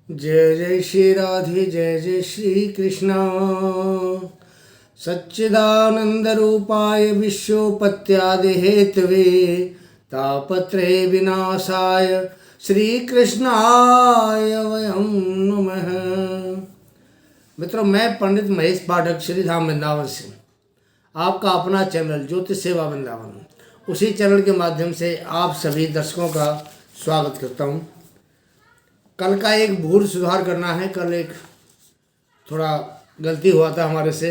जय जय श्री राधे, जय जय श्री कृष्ण। सच्चिदानंद रूपाय विश्वोपत्यादि हेतवे तापत्रय विनाशाय श्री कृष्णाय वयं नमः। मित्रों, मैं पंडित महेश पाठक श्री धाम वृंदावन से आपका अपना चैनल ज्योतिष सेवा वृंदावन, उसी चैनल के माध्यम से आप सभी दर्शकों का स्वागत करता हूँ। कल का एक भूल सुधार करना है। कल एक थोड़ा गलती हुआ था हमारे से।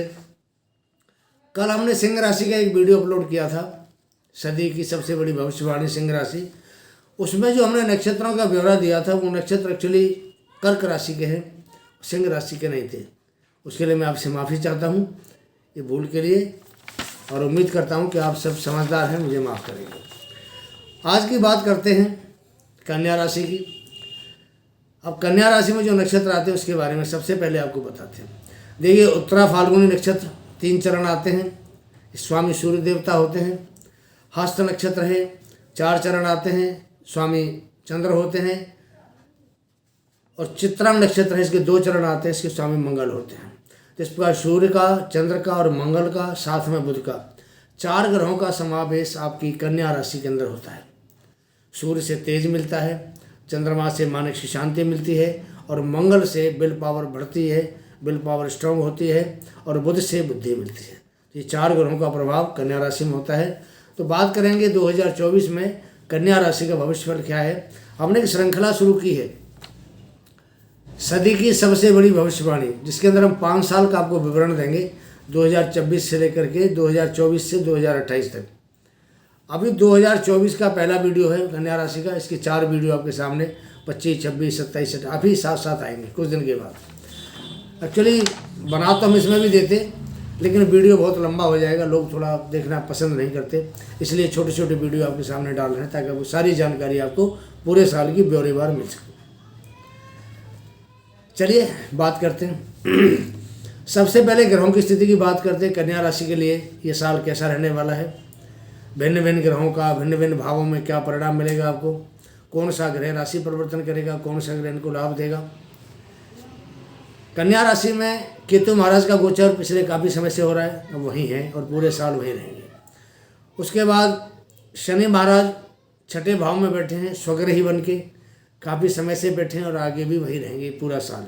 कल हमने सिंह राशि का एक वीडियो अपलोड किया था, सदी की सबसे बड़ी भविष्यवाणी सिंह राशि। उसमें जो हमने नक्षत्रों का ब्यौरा दिया था, वो नक्षत्र एक्चुअली कर्क राशि के हैं, सिंह राशि के नहीं थे। उसके लिए मैं आपसे माफ़ी चाहता हूँ ये भूल के लिए, और उम्मीद करता हूँ कि आप सब समझदार हैं, मुझे माफ़ करेंगे। आज की बात करते हैं कन्या राशि की। अब कन्या राशि में जो नक्षत्र आते हैं उसके बारे में सबसे पहले आपको बताते हैं। देखिए, उत्तरा फाल्गुनी नक्षत्र 3 चरण आते हैं, स्वामी सूर्य देवता होते हैं। हस्त नक्षत्र है, 4 चरण आते हैं, स्वामी चंद्र होते हैं। और चित्रा नक्षत्र है, इसके 2 चरण आते हैं, इसके स्वामी मंगल होते हैं। तो इस प्रकार सूर्य का, चंद्र का और मंगल का, साथ में बुध का, 4 ग्रहों का समावेश आपकी कन्या राशि के अंदर होता है। सूर्य से तेज मिलता है, चंद्रमा से मानसिक शांति मिलती है, और मंगल से विल पावर बढ़ती है, विल पावर स्ट्रांग होती है, और बुध से बुद्धि मिलती है। ये 4 ग्रहों का प्रभाव कन्या राशि में होता है। तो बात करेंगे 2024 में कन्या राशि का भविष्यफल क्या है। हमने एक श्रृंखला शुरू की है, सदी की सबसे बड़ी भविष्यवाणी, जिसके अंदर हम 5 साल का आपको विवरण देंगे, 2026 से लेकर के 2024 से 2028 तक। अभी 2024 का पहला वीडियो है कन्या राशि का। इसके 4 वीडियो आपके सामने 25, 26, 27 अभी साथ साथ आएंगे कुछ दिन के बाद। एक्चुअली बना तो हम इसमें भी देते, लेकिन वीडियो बहुत लंबा हो जाएगा, लोग थोड़ा देखना पसंद नहीं करते, इसलिए छोटे छोटे वीडियो आपके सामने डाल रहे हैं, ताकि वो सारी जानकारी आपको पूरे साल की ब्यौरेवार मिल सके। चलिए बात करते हैं। सबसे पहले ग्रहों की स्थिति की बात करते हैं। कन्या राशि के लिए ये साल कैसा रहने वाला है, भिन्न भिन्न ग्रहों का भिन्न भिन्न भावों में क्या परिणाम मिलेगा आपको, कौन सा ग्रह राशि परिवर्तन करेगा, कौन सा ग्रह इनको लाभ देगा। कन्या राशि में केतु महाराज का गोचर पिछले काफ़ी समय से हो रहा है, अब वहीं है और पूरे साल वहीं रहेंगे। उसके बाद शनि महाराज 6ठे भाव में बैठे हैं, स्वग्रही बन के काफ़ी समय से बैठे हैं और आगे भी वहीं रहेंगे पूरा साल।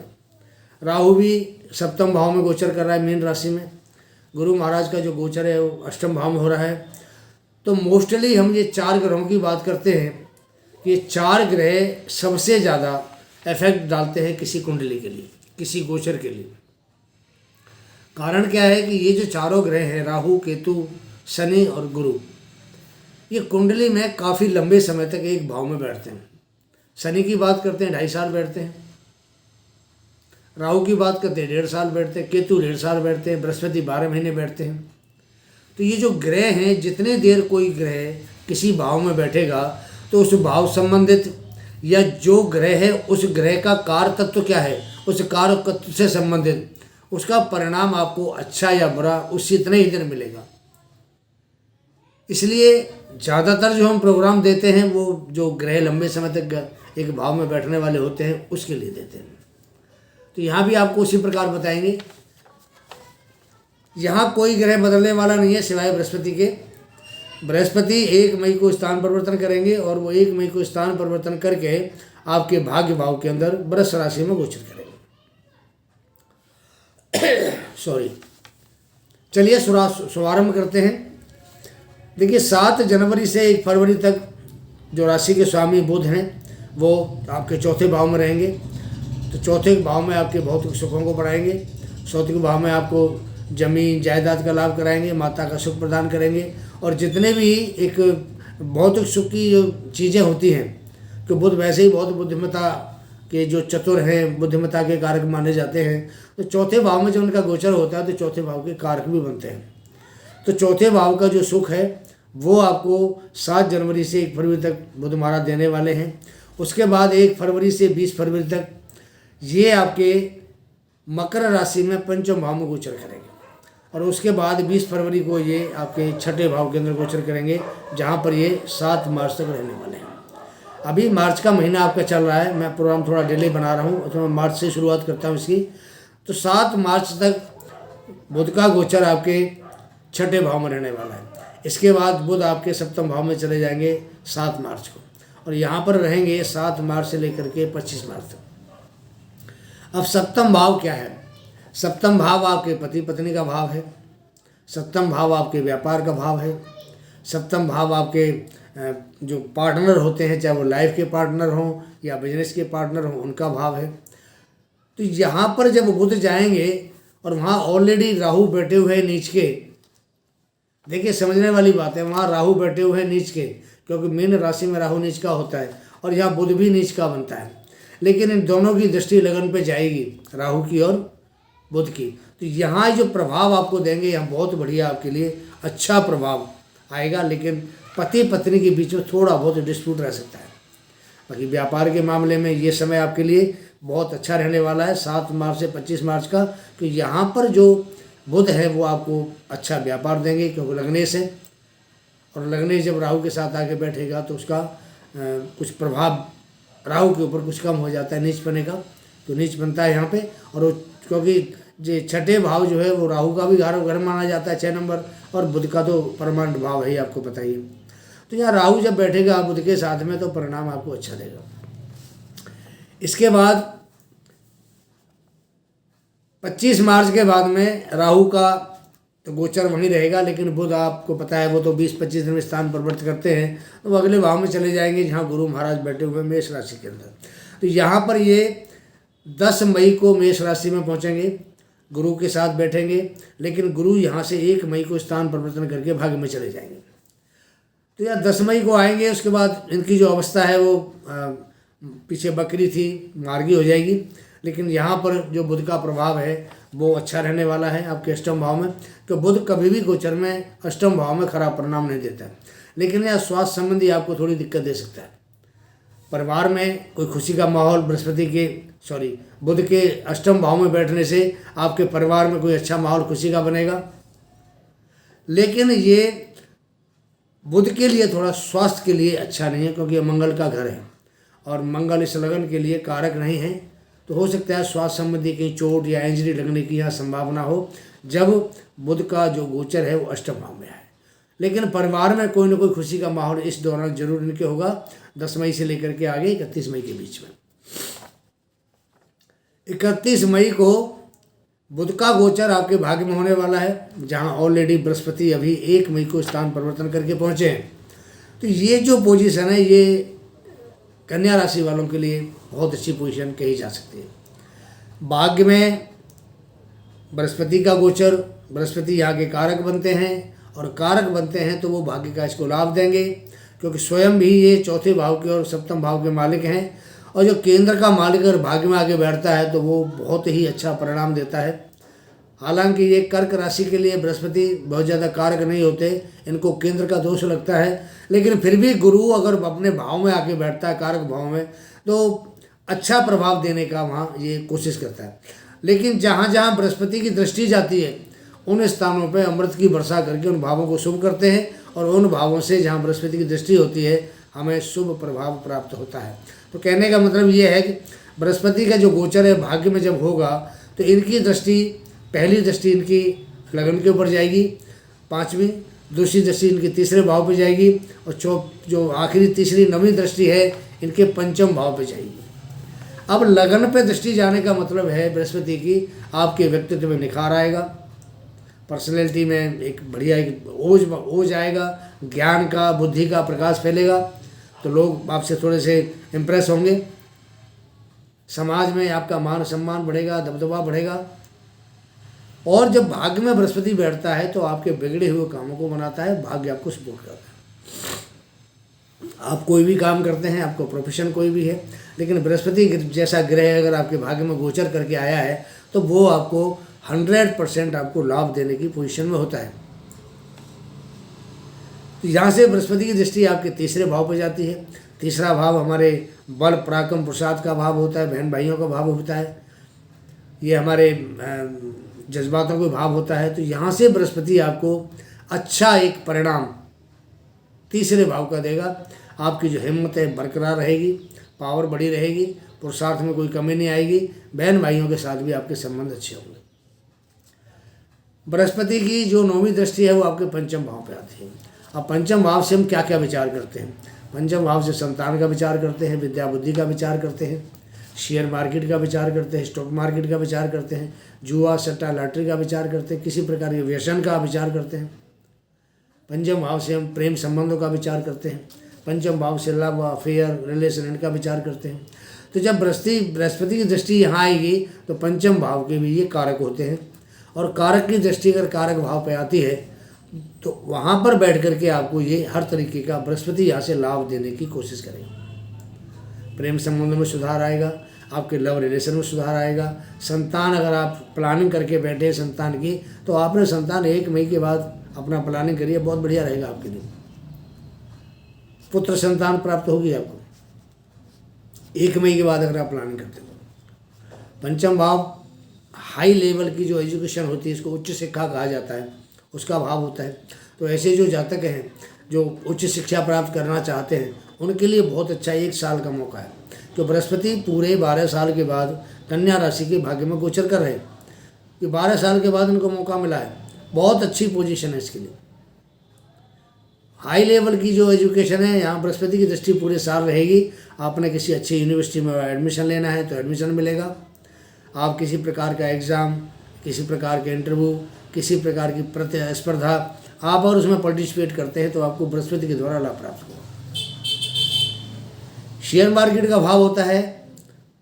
राहु भी 7वें भाव में गोचर कर रहा है, मीन राशि में। गुरु महाराज का जो गोचर है वो 8वें भाव में हो रहा है। तो मोस्टली हम ये 4 ग्रहों की बात करते हैं कि 4 ग्रह सबसे ज़्यादा इफेक्ट डालते हैं किसी कुंडली के लिए, किसी गोचर के लिए। कारण क्या है कि ये जो 4 ग्रह हैं, राहु, केतु, शनि और गुरु, ये कुंडली में काफ़ी लंबे समय तक एक भाव में बैठते हैं। शनि की बात करते हैं 2.5 साल बैठते हैं, राहु की बात करते हैं 1.5 साल बैठते हैं, केतु 1.5 साल बैठते हैं, बृहस्पति 12 महीने बैठते हैं। तो ये जो ग्रह हैं, जितने देर कोई ग्रह किसी भाव में बैठेगा, तो उस भाव संबंधित या जो ग्रह है उस ग्रह का कार तत्व क्या है, उस कार तत्व से संबंधित उसका परिणाम आपको अच्छा या बुरा उसी इतने ही दिन मिलेगा। इसलिए ज़्यादातर जो हम प्रोग्राम देते हैं वो जो ग्रह लंबे समय तक एक भाव में बैठने वाले होते हैं उसके लिए देते हैं। तो यहाँ भी आपको उसी प्रकार बताएंगे। यहाँ कोई ग्रह बदलने वाला नहीं है सिवाय बृहस्पति के। बृहस्पति 1 मई को स्थान परिवर्तन करेंगे, और वो 1 मई को स्थान परिवर्तन करके आपके भाग्य भाव के अंदर वृष राशि में गोचर करेंगे। सॉरी, चलिए शुभारंभ करते हैं। देखिए, 7 जनवरी से 1 फरवरी तक जो राशि के स्वामी बुध हैं वो आपके 4थे भाव में रहेंगे। तो 4थे भाव में आपके भौतिक सुखों को बढ़ाएंगे, 4थे भाव में आपको जमीन जायदाद का लाभ कराएंगे, माता का सुख प्रदान करेंगे। और जितने भी एक भौतिक सुख की जो चीज़ें होती हैं, कि बुध वैसे ही बहुत बुद्धिमत्ता के जो चतुर हैं, बुद्धिमत्ता के कारक माने जाते हैं, तो 4थे भाव में जो उनका गोचर होता है तो 4थे भाव के कारक भी बनते हैं। तो 4थे भाव का जो सुख है वो आपको 7 जनवरी से 1 फरवरी तक बुध महाराज देने वाले हैं। उसके बाद 1 फरवरी से 20 फरवरी तक ये आपके मकर राशि में 5वें भाव में गोचर करेंगे, और उसके बाद 20 फरवरी को ये आपके 6ठे भाव के अंदर गोचर करेंगे, जहाँ पर ये 7 मार्च तक रहने वाले हैं। अभी मार्च का महीना आपका चल रहा है, मैं प्रोग्राम थोड़ा डिले बना रहा हूँ तो मैं मार्च से शुरुआत करता हूँ इसकी। तो 7 मार्च तक बुध का गोचर आपके छठे भाव में रहने वाला है। इसके बाद बुध आपके सप्तम भाव में चले जाएंगे 7 मार्च को, और यहाँ पर रहेंगे 7 मार्च से लेकर के 25 मार्च तक। अब सप्तम भाव क्या है? सप्तम भाव आपके पति पत्नी का भाव है, सप्तम भाव आपके व्यापार का भाव है, सप्तम भाव आपके जो पार्टनर होते हैं, चाहे वो लाइफ के पार्टनर हों या बिजनेस के पार्टनर हों, उनका भाव है। तो यहाँ पर जब बुध जाएंगे और वहाँ ऑलरेडी राहु बैठे हुए हैं नीच के, देखिए समझने वाली बात है, वहाँ राहु बैठे हुए हैं नीच के, क्योंकि मीन राशि में राहु नीच का होता है और यहाँ बुध भी नीच का बनता है। लेकिन इन दोनों की दृष्टि लगन पे जाएगी, राहु की और बुध की। तो यहाँ जो प्रभाव आपको देंगे, यहाँ बहुत बढ़िया आपके लिए अच्छा प्रभाव आएगा। लेकिन पति पत्नी के बीच में थोड़ा बहुत डिस्प्यूट रह सकता है। बाकी व्यापार के मामले में ये समय आपके लिए बहुत अच्छा रहने वाला है 7 मार्च से 25 मार्च का। तो यहाँ पर जो बुध है वो आपको अच्छा व्यापार देंगे, क्योंकि लग्नेश है, और लग्नेश जब राहु के साथ आके बैठेगा तो उसका कुछ प्रभाव राहु के ऊपर कुछ कम हो जाता है नीच बने का, तो नीच बनता है यहाँ पे। और वो क्योंकि जो छठे भाव जो है वो राहु का भी घर माना जाता है 6 नंबर, और बुध का तो परमानेंट भाव है ही, आपको पता ही है। तो यहाँ राहु जब बैठेगा बुध के साथ में तो परिणाम आपको अच्छा देगा। इसके बाद 25 मार्च के बाद में राहु का तो गोचर वहीं रहेगा, लेकिन बुध आपको पता है वो तो 20-25 दिन में स्थान परिवर्तित करते हैं, तो वो अगले भाव में चले जाएंगे जहाँ गुरु महाराज बैठे हुए हैं मेष राशि के अंदर। तो यहाँ पर ये 10 मई को मेष राशि में पहुँचेंगे, गुरु के साथ बैठेंगे, लेकिन गुरु यहाँ से 1 मई को स्थान परिवर्तन करके भाग्य में चले जाएंगे। तो यार 10 मई को आएंगे, उसके बाद इनकी जो अवस्था है वो पीछे बकरी थी, मार्गी हो जाएगी। लेकिन यहाँ पर जो बुध का प्रभाव है वो अच्छा रहने वाला है आपके अष्टम भाव में, तो बुध कभी भी गोचर में अष्टम भाव में खराब परिणाम नहीं देता है। लेकिन यह स्वास्थ्य संबंधी आपको थोड़ी दिक्कत दे सकता है। परिवार में कोई खुशी का माहौल बुध के अष्टम भाव में बैठने से आपके परिवार में कोई अच्छा माहौल खुशी का बनेगा। लेकिन ये बुध के लिए थोड़ा स्वास्थ्य के लिए अच्छा नहीं है, क्योंकि ये मंगल का घर है और मंगल इस लगन के लिए कारक नहीं है। तो हो सकता है स्वास्थ्य संबंधी कहीं चोट या इंजरी लगने की यहाँ संभावना हो जब बुध का जो गोचर है वो अष्टम भाव में है। लेकिन परिवार में कोई ना कोई खुशी का माहौल इस दौरान जरूर इनके होगा 10 मई से लेकर के आगे 31 मई के बीच में। 31 मई को बुध का गोचर आपके भाग्य में होने वाला है, जहाँ ऑलरेडी बृहस्पति अभी 1 मई को स्थान परिवर्तन करके पहुँचे हैं। तो ये जो पोजीशन है ये कन्या राशि वालों के लिए बहुत अच्छी पोजीशन कही जा सकती है। भाग्य में बृहस्पति का गोचर, बृहस्पति यहाँ के कारक बनते हैं, और कारक बनते हैं तो वो भाग्य का इसको लाभ देंगे, क्योंकि स्वयं भी ये चौथे भाव के और सप्तम भाव के मालिक हैं। और जो केंद्र का मालिक अगर भाग्य में आगे बैठता है तो वो बहुत ही अच्छा परिणाम देता है। हालांकि ये कर्क राशि के लिए बृहस्पति बहुत ज़्यादा कारक नहीं होते, इनको केंद्र का दोष लगता है, लेकिन फिर भी गुरु अगर अपने भाव में आके बैठता है कारक भाव में तो अच्छा प्रभाव देने का वहाँ ये कोशिश करता है। लेकिन जहाँ जहाँ बृहस्पति की दृष्टि जाती है उन स्थानों पे अमृत की वर्षा करके उन भावों को शुभ करते हैं, और उन भावों से जहाँ बृहस्पति की दृष्टि होती है हमें शुभ प्रभाव प्राप्त होता है। तो कहने का मतलब ये है कि बृहस्पति का जो गोचर है भाग्य में जब होगा तो इनकी दृष्टि, पहली दृष्टि इनकी लगन के ऊपर जाएगी 5वीं, दूसरी दृष्टि इनके तीसरे भाव पे जाएगी, और जो आखिरी तीसरी 9वीं दृष्टि है इनके पंचम भाव पे जाएगी। अब लगन पे दृष्टि जाने का मतलब है बृहस्पति की आपके व्यक्तित्व में निखार आएगा, पर्सनैलिटी में एक बढ़िया एक ओज आएगा, ज्ञान का बुद्धि का प्रकाश फैलेगा, तो लोग आपसे थोड़े से इम्प्रेस होंगे, समाज में आपका मान सम्मान बढ़ेगा, दबदबा बढ़ेगा। और जब भाग्य में बृहस्पति बैठता है तो आपके बिगड़े हुए कामों को बनाता है, भाग्य आपको सपोर्ट करता है। आप कोई भी काम करते हैं, आपको प्रोफेशन कोई भी है, लेकिन बृहस्पति जैसा ग्रह अगर आपके भाग्य में गोचर करके आया है तो वो आपको 100% आपको लाभ देने की पोजीशन में होता है। तो यहाँ से बृहस्पति की दृष्टि आपके तीसरे भाव पर जाती है। तीसरा भाव हमारे बल पराक्रम पुरुषार्थ का भाव होता है, बहन भाइयों का भाव होता है, ये हमारे जज्बातों का भाव होता है। तो यहाँ से बृहस्पति आपको अच्छा एक परिणाम तीसरे भाव का देगा। आपकी जो हिम्मत है बरकरार रहेगी, पावर बढ़ी रहेगी, पुरुषार्थ में कोई कमी नहीं आएगी। बहन भाइयों के साथ भी आपके संबंध अच्छे होंगे। बृहस्पति की जो 9वीं दृष्टि है वो आपके पंचम भाव पे आती है। अब पंचम भाव से हम क्या क्या विचार करते हैं? पंचम भाव से संतान का विचार करते हैं, विद्या बुद्धि का विचार करते हैं, शेयर मार्केट का विचार करते हैं, स्टॉक मार्केट का विचार करते हैं, जुआ सट्टा लॉटरी का विचार करते हैं, किसी प्रकार के व्यसन का विचार करते हैं। पंचम भाव से हम प्रेम संबंधों का विचार करते हैं। पंचम भाव से लव अफेयर रिलेशन इनका विचार करते हैं। तो जब बृहस्पति की दृष्टि यहाँ आएगी तो पंचम भाव के भी ये कारक होते हैं, और कारक की दृष्टि अगर कारक भाव पे आती है तो वहाँ पर बैठ करके आपको ये हर तरीके का बृहस्पति यहाँ से लाभ देने की कोशिश करेगा। प्रेम संबंधों में सुधार आएगा, आपके लव रिलेशन में सुधार आएगा। संतान अगर आप प्लानिंग करके बैठे संतान की, तो आपने संतान 1 मई के बाद अपना प्लानिंग करिए, बहुत बढ़िया रहेगा आपके लिए। पुत्र संतान प्राप्त होगी आपको 1 मई के बाद अगर आप प्लानिंग करते हो। पंचम भाव हाई लेवल की जो एजुकेशन होती है, इसको उच्च शिक्षा कहा जाता है, उसका भाव होता है। तो ऐसे जो जातक हैं जो उच्च शिक्षा प्राप्त करना चाहते हैं, उनके लिए बहुत अच्छा 1 साल का मौका है। तो बृहस्पति पूरे 12 साल के बाद कन्या राशि के भाग्य में गोचर कर रहे हैं। ये 12 साल के बाद उनको मौका मिला है, बहुत अच्छी पोजीशन है इसके लिए। हाई लेवल की जो एजुकेशन है, यहाँ बृहस्पति की दृष्टि पूरे साल रहेगी। आपने किसी अच्छी यूनिवर्सिटी में एडमिशन लेना है तो एडमिशन मिलेगा। आप किसी प्रकार का एग्ज़ाम, किसी प्रकार के इंटरव्यू, किसी प्रकार की प्रतिस्पर्धा आप और उसमें पार्टिसिपेट करते हैं तो आपको बृहस्पति के द्वारा लाभ प्राप्त होगा। शेयर मार्केट का भाव होता है,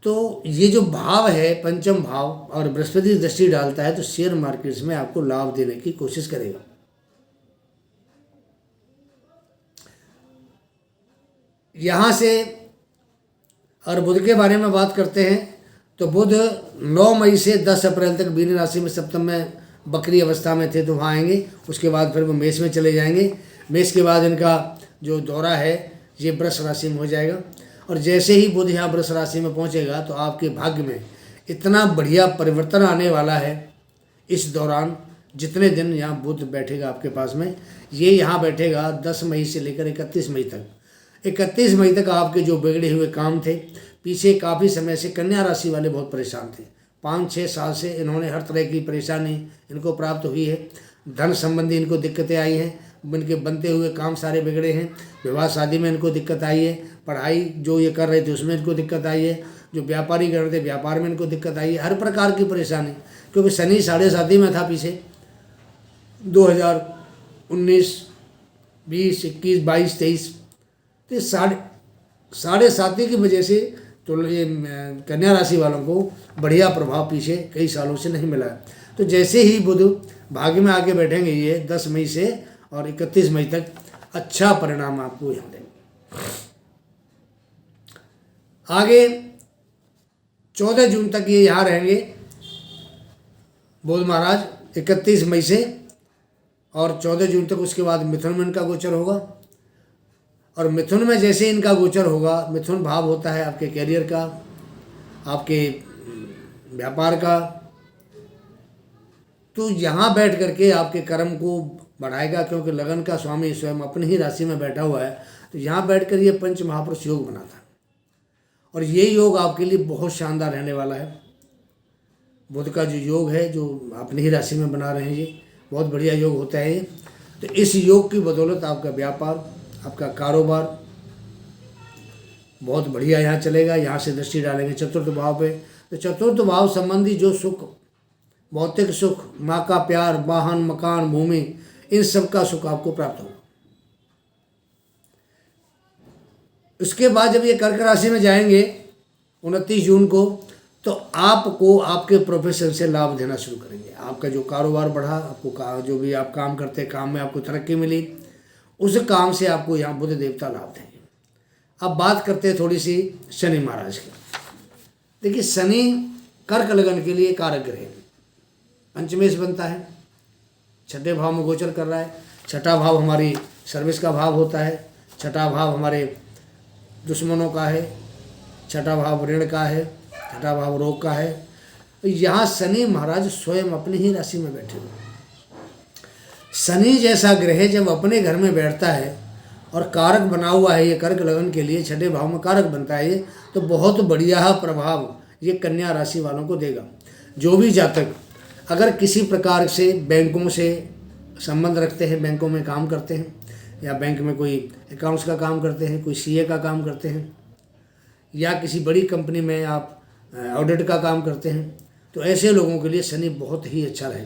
तो ये जो भाव है पंचम भाव और बृहस्पति दृष्टि डालता है तो शेयर मार्केट्स में आपको लाभ देने की कोशिश करेगा। यहाँ से और बुध के बारे में बात करते हैं तो बुध 9 मई से 10 अप्रैल तक मीन राशि में सप्तम में बकरी अवस्था में थे, तो वहाँ आएंगे। उसके बाद फिर वो मेष में चले जाएंगे। मेष के बाद इनका जो दौरा है ये वृष राशि में हो जाएगा, और जैसे ही बुध यहाँ वृष राशि में पहुँचेगा तो आपके भाग्य में इतना बढ़िया परिवर्तन आने वाला है। इस दौरान जितने दिन यहाँ बुध बैठेगा आपके पास में, ये यहाँ बैठेगा 10 मई से लेकर 31 मई तक। 31 मई तक आपके जो बिगड़े हुए काम थे, पीछे काफ़ी समय से कन्या राशि वाले बहुत परेशान थे, 5-6 साल से इन्होंने हर तरह की परेशानी इनको प्राप्त हुई है। धन संबंधी इनको दिक्कतें आई हैं, इनके बनते हुए काम सारे बिगड़े हैं। विवाह शादी में इनको दिक्कत आई है, पढ़ाई जो ये कर रहे थे उसमें इनको दिक्कत आई है, जो व्यापारी कर रहे थे व्यापार में इनको दिक्कत आई है, हर प्रकार की परेशानी। क्योंकि शनि 7.5 में था पीछे 2019, 20, 21, 22, 23, तो 7.5 की वजह से तो ये कन्या राशि वालों को बढ़िया प्रभाव पीछे कई सालों से नहीं मिला है। तो जैसे ही बुध भाग्य में आके बैठेंगे ये 10 मई से और 31 मई तक अच्छा परिणाम आपको यहाँ देंगे। आगे 14 जून तक ये यहाँ रहेंगे बुध महाराज, 31 मई से और 14 जून तक। उसके बाद मिथुन में इनका गोचर होगा, और मिथुन में जैसे इनका गोचर होगा, मिथुन भाव होता है आपके कैरियर का, आपके व्यापार का, तो यहाँ बैठ करके आपके कर्म को बढ़ाएगा। क्योंकि लगन का स्वामी स्वयं अपनी ही राशि में बैठा हुआ है, तो यहाँ बैठकर ये पंच महापुरुष योग बनाता है, और ये योग आपके लिए बहुत शानदार रहने वाला है। बुध का जो योग है जो अपनी ही राशि में बना रहे हैं, ये बहुत बढ़िया योग होता है। तो इस योग की बदौलत आपका व्यापार, आपका कारोबार बहुत बढ़िया यहाँ चलेगा। यहाँ से दृष्टि डालेंगे चतुर्थ भाव पे, तो चतुर्थ भाव संबंधी जो सुख, भौतिक सुख, माँ का प्यार, वाहन, मकान, भूमि, इन सब का सुख आपको प्राप्त होगा। उसके बाद जब ये कर्क राशि में जाएंगे 29 जून को, तो आपको आपके प्रोफेशन से लाभ देना शुरू करेंगे। आपका जो कारोबार बढ़ा, आपको जो भी आप काम करते हैं, काम में आपको तरक्की मिली, उस काम से आपको यहाँ बुध देवता लाभ देंगे। अब बात करते हैं थोड़ी सी शनि महाराज की। देखिए, शनि कर्क लगन के लिए कारक ग्रह है, पंचमेश बनता है, 6ठे भाव में गोचर कर रहा है। 6ठा भाव हमारी सर्विस का भाव होता है, 6ठा भाव हमारे दुश्मनों का है, 6ठा भाव ऋण का है, 6ठा भाव रोग का है। तो यहाँ शनि महाराज स्वयं अपनी ही राशि में बैठे हुए। शनि जैसा ग्रह जब अपने घर में बैठता है और कारक बना हुआ है ये कर्क लगन के लिए, छठे भाव में कारक बनता है ये, तो बहुत बढ़िया प्रभाव ये कन्या राशि वालों को देगा। जो भी जातक अगर किसी प्रकार से बैंकों से संबंध रखते हैं, बैंकों में काम करते हैं, या बैंक में कोई अकाउंट्स का काम करते हैं, कोई सीए का काम करते हैं, या किसी बड़ी कंपनी में आप ऑडिट का काम करते हैं, तो ऐसे लोगों के लिए शनि बहुत ही अच्छा रहे।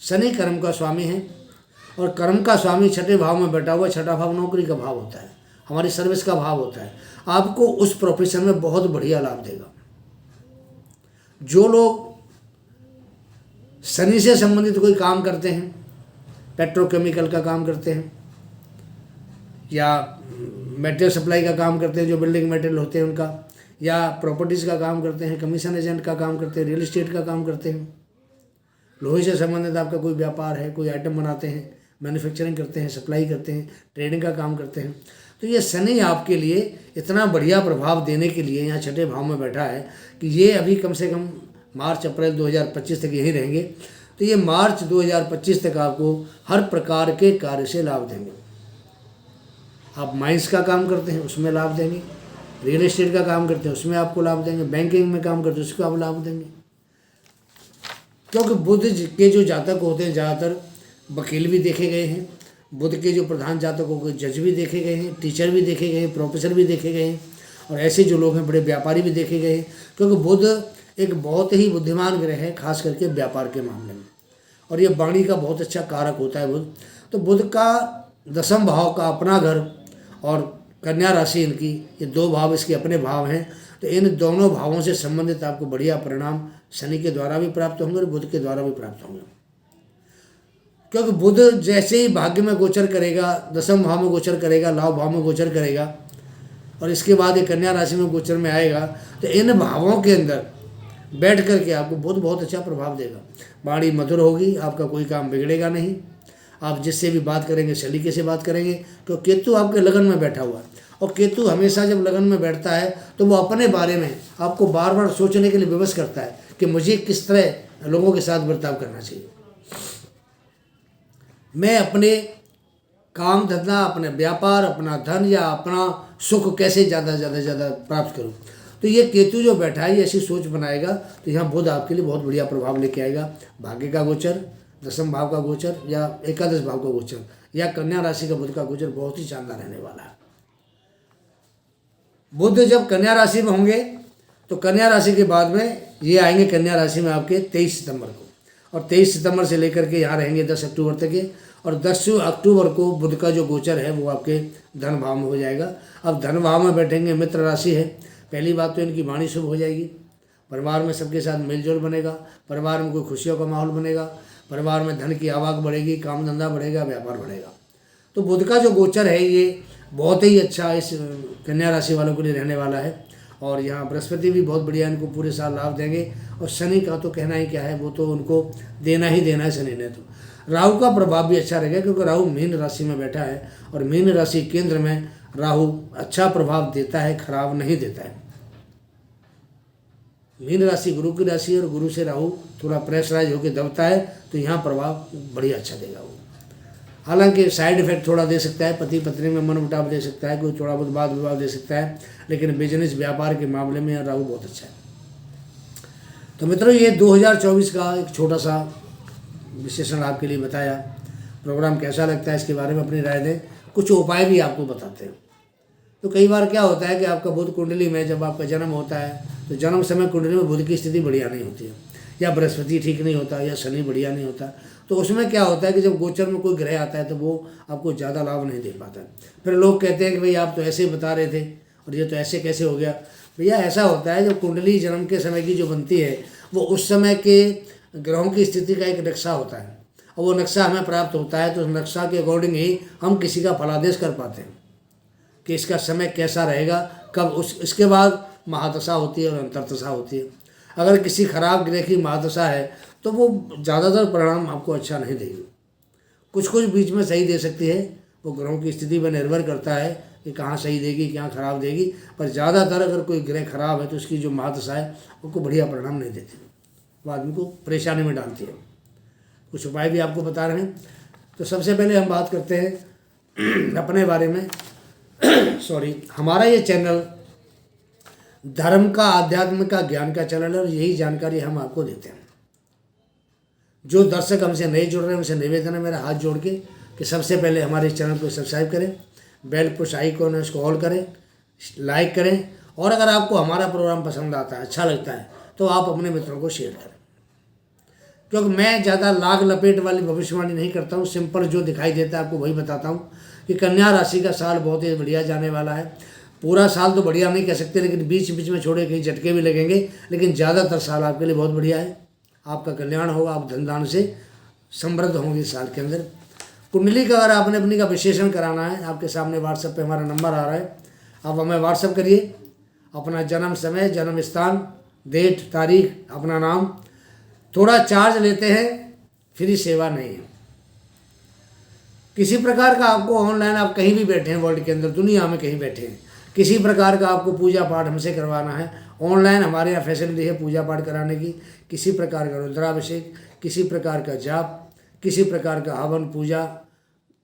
शनि कर्म का स्वामी है और कर्म का स्वामी छठे भाव में बैठा हुआ। छठा भाव नौकरी का भाव होता है, हमारी सर्विस का भाव होता है। आपको उस प्रोफेशन में बहुत बढ़िया लाभ देगा। जो लोग शनि से संबंधित कोई काम करते हैं, पेट्रोकेमिकल का काम करते हैं या मटेरियल सप्लाई का काम करते हैं, जो बिल्डिंग मटेरियल होते हैं उनका, या प्रॉपर्टीज़ का काम करते हैं, कमीशन एजेंट का काम करते हैं, रियल एस्टेट का काम करते हैं, लोहे से संबंधित आपका कोई व्यापार है, कोई आइटम बनाते हैं, मैन्युफैक्चरिंग करते हैं, सप्लाई करते हैं, ट्रेडिंग का काम करते हैं, तो ये शनि आपके लिए इतना बढ़िया प्रभाव देने के लिए यहाँ छठे भाव में बैठा है कि ये अभी कम से कम मार्च अप्रैल 2025 तक यहीं रहेंगे। तो ये मार्च 2025 तक आपको हर प्रकार के कार्य से लाभ देंगे। आप माइंस का काम करते हैं उसमें लाभ देंगे, रियल एस्टेट का काम करते हैं उसमें आपको लाभ देंगे, बैंकिंग में काम करते हैं उसको आप लाभ देंगे। क्योंकि बुध के जो जातक होते हैं ज़्यादातर वकील भी देखे गए हैं, बुध के जो प्रधान जातकों के जज भी देखे गए हैं, टीचर भी देखे गए हैं, प्रोफेसर भी देखे गए हैं, और ऐसे जो लोग हैं बड़े व्यापारी भी देखे गए हैं। क्योंकि बुध एक बहुत ही बुद्धिमान ग्रह है, खास करके व्यापार के मामले में, और ये वाणी का बहुत अच्छा कारक होता है बुध। तो बुध का दसम भाव का अपना घर और कन्या राशि इनकी, ये दो भाव इसके अपने भाव हैं। तो इन दोनों भावों से संबंधित आपको बढ़िया परिणाम शनि के द्वारा भी प्राप्त होंगे और बुध के द्वारा भी प्राप्त होंगे। क्योंकि बुध जैसे ही भाग्य में गोचर करेगा, दसम भाव में गोचर करेगा, लाभ भाव में गोचर करेगा, और इसके बाद ये कन्या राशि में गोचर में आएगा, तो इन भावों के अंदर बैठ करके आपको बहुत अच्छा प्रभाव देगा। वाणी मधुर होगी, आपका कोई काम बिगड़ेगा नहीं, आप जिससे भी बात करेंगे सलीके से बात करेंगे। तो केतु आपके लगन में बैठा हुआ है, और केतु हमेशा जब लगन में बैठता है तो वो अपने बारे में आपको बार बार सोचने के लिए विवश करता है कि मुझे किस तरह लोगों के साथ बर्ताव करना चाहिए, मैं अपने काम धंधा, अपने व्यापार, अपना धन या अपना सुख कैसे ज़्यादा प्राप्त करूं। तो ये केतु जो बैठा है ये ऐसी सोच बनाएगा। तो यहाँ बुध आपके लिए बहुत बढ़िया प्रभाव लेके आएगा। भाग्य का गोचर, दसम भाव का गोचर या एकादश भाव का गोचर या कन्या राशि का बुध का गोचर बहुत ही शानदार रहने वाला है। बुध जब कन्या राशि में होंगे तो कन्या राशि के बाद में ये आएंगे कन्या राशि में आपके 23 सितंबर को, और 23 सितंबर से लेकर के यहाँ रहेंगे 10 अक्टूबर तक के, और 10 अक्टूबर को बुध का जो गोचर है वो आपके धन भाव में हो जाएगा। अब धन भाव में बैठेंगे, मित्र राशि है। पहली बात तो इनकी वाणी शुभ हो जाएगी, परिवार में सबके साथ मेलजोल बनेगा, परिवार में कोई खुशियों का माहौल बनेगा, परिवार में धन की आवक बढ़ेगी, काम धंधा बढ़ेगा, व्यापार बढ़ेगा। तो बुध का जो गोचर है ये बहुत ही अच्छा इस कन्या राशि वालों के लिए रहने वाला है। और यहाँ बृहस्पति भी बहुत बढ़िया इनको पूरे साल लाभ देंगे, और शनि का तो कहना ही क्या है, वो तो उनको देना ही देना है शनि ने। तो राहु का प्रभाव भी अच्छा रहेगा, क्योंकि राहु मीन राशि में बैठा है, और मीन राशि केंद्र में राहु अच्छा प्रभाव देता है, खराब नहीं देता है। मीन राशि गुरु की राशि, और गुरु से राहु थोड़ा प्रेशराइज होकर दबता है, तो यहाँ प्रभाव बढ़िया अच्छा देगा वो। हालांकि साइड इफेक्ट थोड़ा दे सकता है, पति पत्नी में मनमुटाव दे सकता है, कोई थोड़ा बहुत वाद विवाद दे सकता है, लेकिन बिजनेस व्यापार के मामले में राहु बहुत अच्छा है। तो मित्रों, ये 2024 का एक छोटा सा विशेषण आपके लिए बताया। प्रोग्राम कैसा लगता है इसके बारे में अपनी राय दें, कुछ उपाय भी आपको बताते हैं। तो कई बार क्या होता है कि आपका बुध कुंडली में जब आपका जन्म होता है तो जन्म समय कुंडली में बुध की स्थिति बढ़िया नहीं होती है, या बृहस्पति ठीक नहीं होता, या शनि बढ़िया नहीं होता। तो उसमें क्या होता है कि जब गोचर में कोई ग्रह आता है तो वो आपको ज़्यादा लाभ नहीं दे पाता है। फिर लोग कहते हैं कि भाई आप तो ऐसे ही बता रहे थे और ये तो ऐसे कैसे हो गया। भैया ऐसा होता है, जब कुंडली जन्म के समय की जो बनती है वो उस समय के ग्रहों की स्थिति का एक नक्शा होता है, और वो नक्शा हमें प्राप्त होता है। तो उस नक्शा के अकॉर्डिंग ही हम किसी का फलादेश कर पाते हैं कि इसका समय कैसा रहेगा, कब। इसके बाद महादशा होती है और अंतर्दशा होती है। अगर किसी खराब ग्रह की महादशा है तो वो ज़्यादातर परिणाम आपको अच्छा नहीं देगी। कुछ बीच में सही दे सकती है, वो ग्रहों की स्थिति पर निर्भर करता है कि कहाँ सही देगी, कहाँ खराब देगी। पर ज़्यादातर अगर कोई ग्रह खराब है तो उसकी जो महादशा है उसको बढ़िया परिणाम नहीं देती, वो आदमी को परेशानी में डालती है। कुछ उपाय भी आपको बता रहे हैं। तो सबसे पहले हम बात करते हैं अपने बारे में सॉरी, हमारा ये चैनल धर्म का, आध्यात्म का, ज्ञान का चैनल है और यही जानकारी हम आपको देते हैं। जो दर्शक हमसे नहीं जुड़ रहे हैं उनसे निवेदन है मेरा हाथ जोड़ के कि सबसे पहले हमारे चैनल को सब्सक्राइब करें, बेल पुश आइकॉन है उसको ऑल करें, लाइक करें, और अगर आपको हमारा प्रोग्राम पसंद आता है, अच्छा लगता है, तो आप अपने मित्रों को शेयर करें। क्योंकि मैं ज़्यादा लाग लपेट वाली भविष्यवाणी नहीं करता हूँ, सिंपल जो दिखाई देता है आपको वही बताता हूँ कि कन्या राशि का साल बहुत ही बढ़िया जाने वाला है। पूरा साल तो बढ़िया नहीं कह सकते, लेकिन बीच बीच में छोड़े कहीं झटके भी लगेंगे, लेकिन ज़्यादातर साल आपके लिए बहुत बढ़िया है। आपका कल्याण होगा, आप धन दान से समृद्ध होंगे इस साल के अंदर। कुंडली का अगर आपने अपनी का विश्लेषण कराना है, आपके सामने व्हाट्सएप पे हमारा नंबर आ रहा है, आप हमें व्हाट्सएप करिए, अपना जन्म समय, जन्म स्थान, डेट, तारीख, अपना नाम। थोड़ा चार्ज लेते हैं, फ्री सेवा नहीं है। किसी प्रकार का आपको ऑनलाइन, आप कहीं भी बैठे हैं वर्ल्ड के अंदर, दुनिया में कहीं बैठे हैं, किसी प्रकार का आपको पूजा पाठ हमसे करवाना है, ऑनलाइन हमारे यहाँ फैसिलिटी है पूजा पाठ कराने की। किसी प्रकार का रुद्राभिषेक, किसी प्रकार का जाप, किसी प्रकार का हवन पूजा,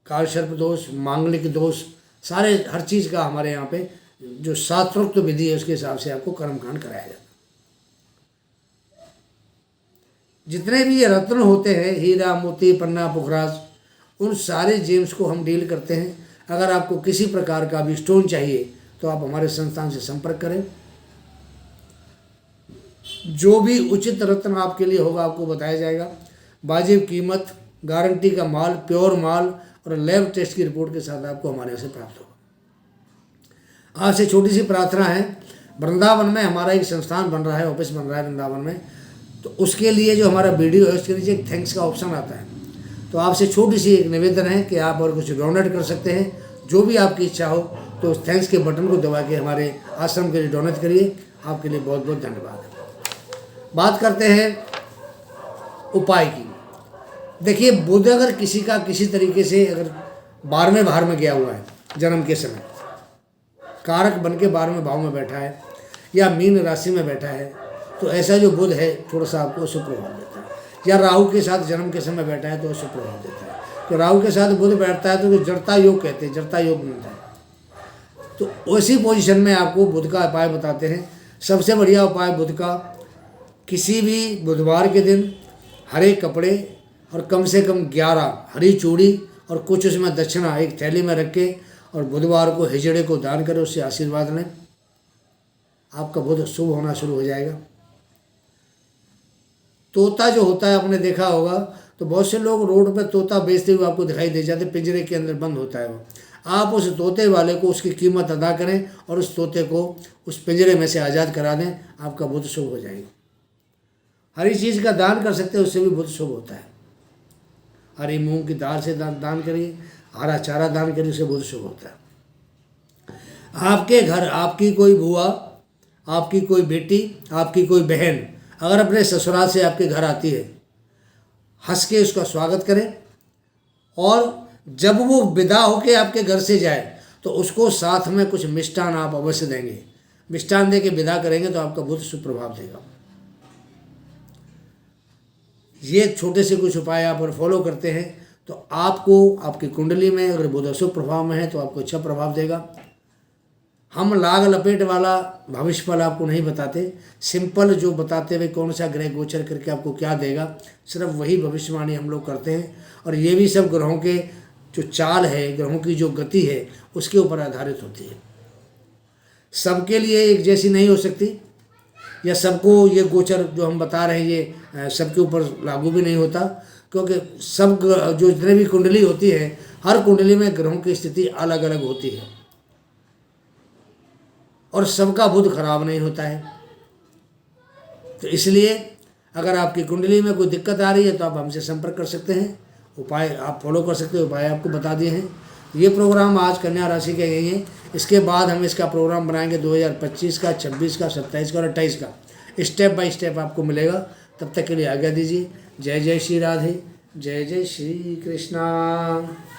काल सर्प दोष, मांगलिक दोष, सारे हर चीज़ का हमारे यहाँ पे जो शास्त्रोक्त विधि है उसके हिसाब से आपको कर्मकांड कराया जाता है। जितने भी ये रत्न होते हैं, हीरा, मोती, पन्ना, पुखराज, उन सारे जेम्स को हम डील करते हैं। अगर आपको किसी प्रकार का भी स्टोन चाहिए तो आप हमारे संस्थान से संपर्क करें। जो भी उचित रत्न आपके लिए होगा आपको बताया जाएगा। वाजिब कीमत, गारंटी का माल, प्योर माल और लैब टेस्ट की रिपोर्ट के साथ आपको हमारे यहाँ से प्राप्त होगा। आज से छोटी सी प्रार्थना है, वृंदावन में हमारा एक संस्थान बन रहा है, ऑफिस बन रहा है वृंदावन में, तो उसके लिए जो हमारा वीडियो है उसके नीचे एक थैंक्स का ऑप्शन आता है। तो आपसे छोटी सी एक निवेदन है कि आप और कुछ डोनेट कर सकते हैं, जो भी आपकी इच्छा हो, तो उस थैंक्स के बटन को दबा के हमारे आश्रम के लिए डोनेट करिए। आपके लिए बहुत बहुत धन्यवाद। बात करते हैं उपाय की। देखिए, बुध अगर किसी का किसी तरीके से अगर 12वें भाव में गया हुआ है, जन्म के समय कारक बन के 12वें भाव में बैठा है या मीन राशि में बैठा है, तो ऐसा जो बुध है थोड़ा सा आपको अशुभ प्रभाव देता है। या राहु के साथ जन्म के समय बैठा है तो अशुभ प्रभाव देता है। तो राहु के साथ बुध बैठता है तो जड़ता योग कहते हैं, जड़ता योग मिलता है। तो उसी पोजीशन में आपको बुध का उपाय बताते हैं। सबसे बढ़िया उपाय बुध का, किसी भी बुधवार के दिन हरे कपड़े और कम से कम 11 हरी चूड़ी और कुछ उसमें दक्षिणा एक थैली में रख के और बुधवार को हिजड़े को दान करें, उससे आशीर्वाद लें। आपका बुध शुभ होना शुरू हो जाएगा। तोता जो होता है आपने देखा होगा, तो बहुत से लोग रोड पर तोता बेचते हुए आपको दिखाई दे जाते, पिंजरे के अंदर बंद होता है वो। आप उस तोते वाले को उसकी कीमत अदा करें और उस तोते को उस पिंजरे में से आज़ाद करा दें, आपका बुध शुभ हो जाएगा। हरी चीज़ का दान कर सकते हैं, उससे भी बुध शुभ होता है। हरी मूंग की दाल से दान करिए, हरा चारा दान करिए, उससे बुध शुभ होता है। आपके घर आपकी कोई बुआ, आपकी कोई बेटी, आपकी कोई बहन अगर अपने ससुराल से आपके घर आती है, हंस के उसका स्वागत करें, और जब वो विदा होके आपके घर से जाए तो उसको साथ में कुछ मिष्ठान आप अवश्य देंगे। मिष्ठान दे के विदा करेंगे तो आपका बुध शुभ प्रभाव देगा। ये छोटे से कुछ उपाय आप अगर फॉलो करते हैं तो आपको आपकी कुंडली में अगर बुध अशुभ प्रभाव में है तो आपको अच्छा प्रभाव देगा। हम लाग लपेट वाला भविष्य फल आपको नहीं बताते, सिंपल जो बताते हुए कौन सा ग्रह गोचर करके आपको क्या देगा, सिर्फ वही भविष्यवाणी हम लोग करते हैं। और ये भी सब ग्रहों के जो चाल है, ग्रहों की जो गति है, उसके ऊपर आधारित होती है। सबके लिए एक जैसी नहीं हो सकती, या सबको ये गोचर जो हम बता रहे हैं ये सबके ऊपर लागू भी नहीं होता, क्योंकि सब जो जितने भी कुंडली होती है, हर कुंडली में ग्रहों की स्थिति अलग अलग होती है और सबका बुध खराब नहीं होता है। तो इसलिए अगर आपकी कुंडली में कोई दिक्कत आ रही है तो आप हमसे संपर्क कर सकते हैं, उपाय आप फॉलो कर सकते हैं। उपाय आपको बता दिए हैं। ये प्रोग्राम आज कन्या राशि के यही है। इसके बाद हम इसका प्रोग्राम बनाएंगे 2025 का, 26 का, 27 का और 28 का। स्टेप बाय स्टेप आपको मिलेगा। तब तक के लिए आज्ञा दीजिए। जय जय श्री राधे, जय जय श्री कृष्णा।